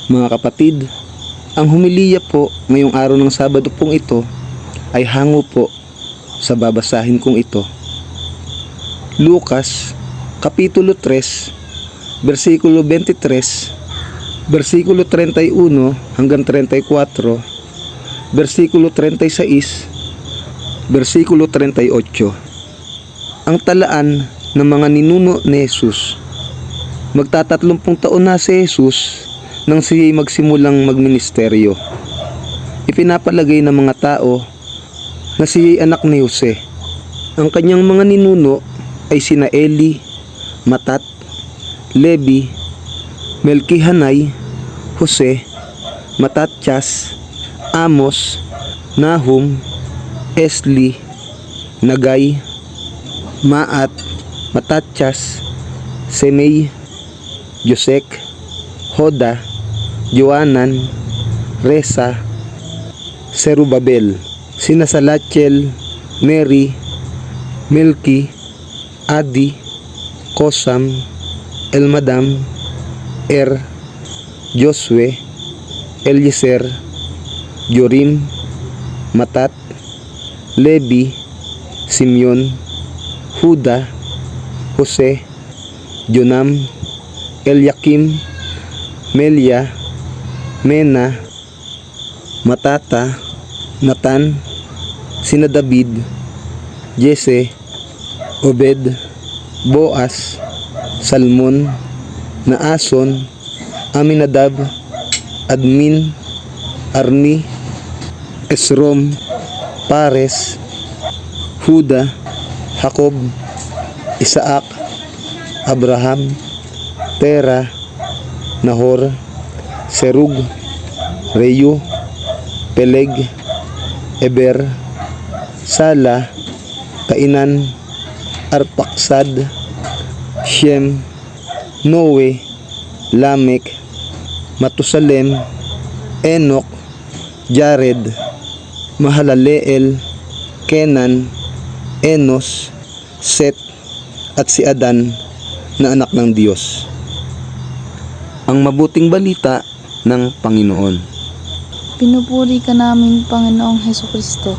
Mga kapatid, ang humiliya po ngayong araw ng Sabado pong ito ay hango po sa babasahin kong ito. Lucas, Kapitulo 3, versikulo 23, versikulo 31 hanggang 34, versikulo 36, versikulo 38. Ang talaan ng mga ninuno ni Jesus. Magtatatlong taon na si Jesus nang siya'y magsimulang magministeryo. Ipinapalagay ng mga tao na siya'y anak ni Jose. Ang kanyang mga ninuno ay sina Eli, Matat, Levi, Melkihanay, Jose, Matatsyas, Amos, Nahum, Esli, Nagay, Maat, Matatsyas, Semei, Josek, Hoda, Joanan, Resa, Serubabel, sina Salatiel, Neri, Melki, Adi, Kosam, Elmadam, Josue, Eliezer, Jorim, Matat, Levi, Simeon, Huda, Jose, Jonam, Eliakim, Melia, Mena, Matata, Natan, sina David, Jese, Obed, Boaz, Salmon, Naason, Aminadab, Admin, Arni, Esrom, Pares, Huda, Jacob, Isaac, Abraham, Tera, Nahor, Serug, Reyu, Peleg, Eber, Sala, Kainan, Arpaksad, Shem, Noe, Lamek, Matusalem, Enok, Jared, Mahalaleel, Kenan, Enos, Set, at si Adan na anak ng Diyos. Ang mabuting balita ng Panginoon. Pinupuri ka namin, Panginoong Hesukristo.